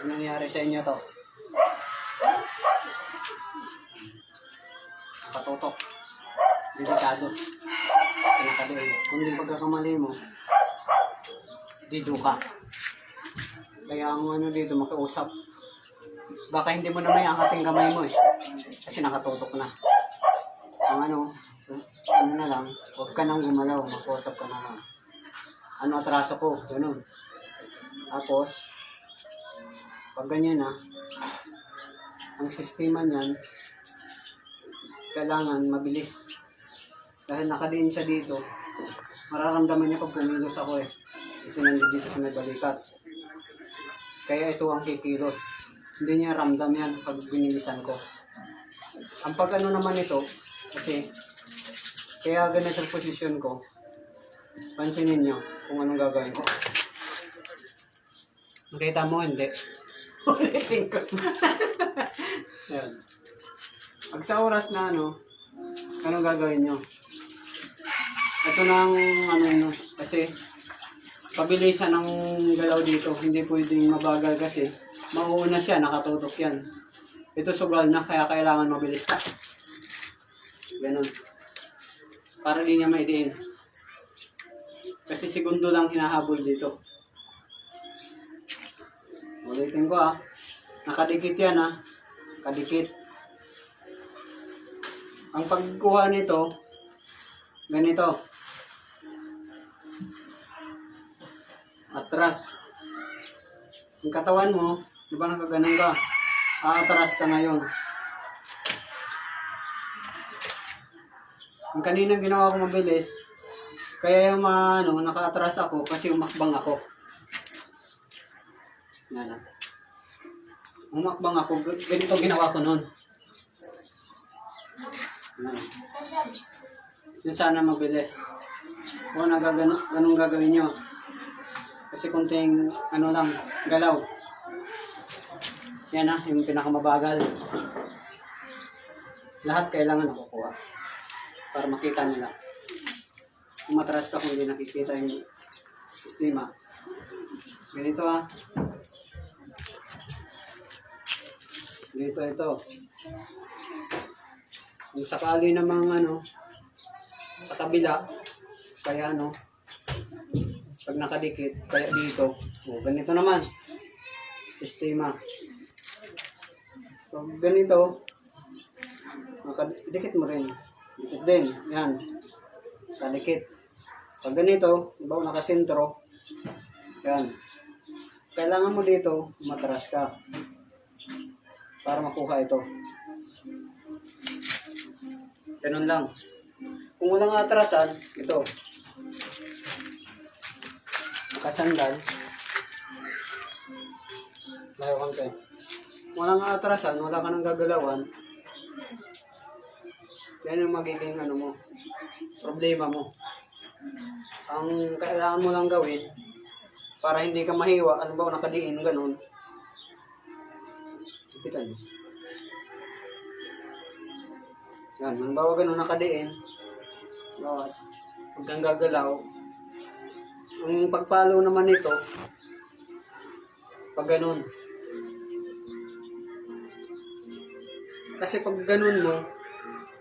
Pag nangyari sa inyo to, nakatutok, delikado, pinakaliin. Kung yung pagkakamali mo, dido ka. Kaya ang ano dito, makiusap. Baka hindi mo na may angating kamay mo eh. Kasi nakatutok na. Ang ano, so, ano na lang, huwag ka nang gumalaw, makiusap ka na lang. Ano atraso ko, ganun. Tapos, pag ganyan na, ang sistema niyan, kailangan mabilis. Dahil nakadiin siya dito, mararamdaman niya pag pumilos ako eh. Kasi nandito dito sa may balikat. Kaya ito ang kikilos. Hindi niya ramdam yan pag binilisan ko. Ang pag ano naman ito, kasi kaya ganito ang posisyon ko, pansinin nyo kung anong gagawin ko. Nakita mo, hindi. Ulitin ko. Yan. Pag sa oras na ano, anong gagawin nyo? Ito na ang ano nyo, kasi pabilisan ng galaw dito, hindi pwedeng mabagal kasi mauuna siya, nakatutok yan. Ito sugal na, kaya kailangan mabilis ka. Ganun. Para di niya maidiin. Kasi segundo lang hinahabol dito. Ulitin ko ah. Nakadikit yan ah. Kadikit. Ang pagkuha nito, ganito. Atras. Yung katawan mo, di ba nakaganon ka? Aatras ka ngayon. Yung kanina ginawa ko mabilis, kaya yung naka-atras ako kasi umakbang ako. Yan. Umakbang ako, ganito ginawa ko noon. Yun sana mabilis. O ganun gagawin nyo. Kasi kunting lang, galaw. Yan yung pinakamabagal. Lahat kailangan nakukuha. Para makita nila. Kung matras ka kung hindi nakikita yung sistema. Ganito ah. Ganito ito. Kung sakali namang sa kabila, kaya pag nakadikit, kaya dito, ganito naman, sistema. So, ganito, dikit mo rin, dikit din, yan, kadikit. Pag ganito, ibaw nakasentro, yan, kailangan mo dito, matras ka, para makuha ito. Ganun lang. Kung walang atrasan, ito, nakasandal, layo kang kayo. Kung walang atrasan, wala ka nang gagalawan, yan yung magiging problema mo. Ang kailangan mo lang gawin, para hindi ka mahiwa, nakadiin, ganun. Ipitan mo. Yan, halimbawa ganun nakadiin, bawas, huwag kang gagalaw. Ang pagpalo naman nito, pag ganun. Kasi pag ganun mo,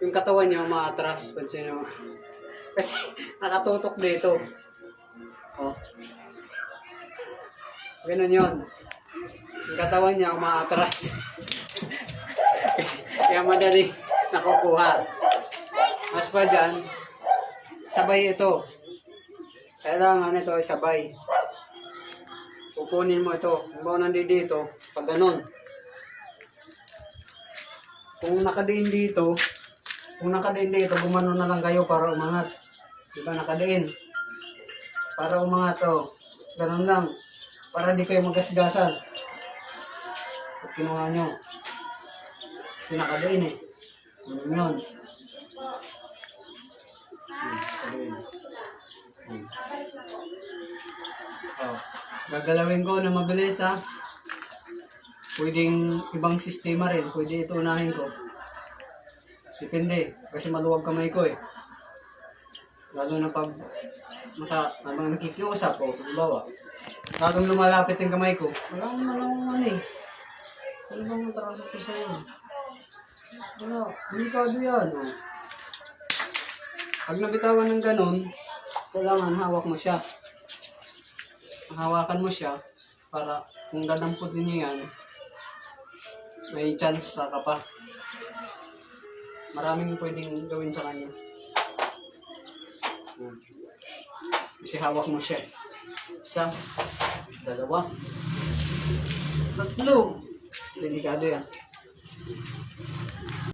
yung katawan niya umaatras. Pansin mo. Kasi nakatutok dito. Oh. Ganun yun. Yung katawan niya umaatras. Kaya madali nakukuha. Mas pa dyan, sabay ito. Kailangan ito ay sabay. Kukunin mo ito. Kung nandito, pag ganun. Kung nakadiin dito, gumano na lang kayo para umangat. Diba nakadiin? Para umangat to. Ganun lang. Para di kayo magkasigasan. At kinuha nyo. Kasi nakadiin eh. Ganun yun. Gagalawin ko na mabilis ha. Pwedeng ibang sistema rin. Pwede ito unahin ko. Depende. Kasi maluwag kamay ko eh. Lalo na pag nakikiusap ko. Halimbawa. Lalong lumalapit yung kamay ko. Walang eh. matraso ko sa'yo. Wala, delikado yan. Oh. Pag nabitawan ng ganun, kailangan hawak mo siya. Hawakan mo siya para kung dadampot din niya yan, may chance ka pa. Maraming pwedeng gawin sa kanya. Kasi hawak mo siya. Isa, dalawa, tatlo. Delikado yan.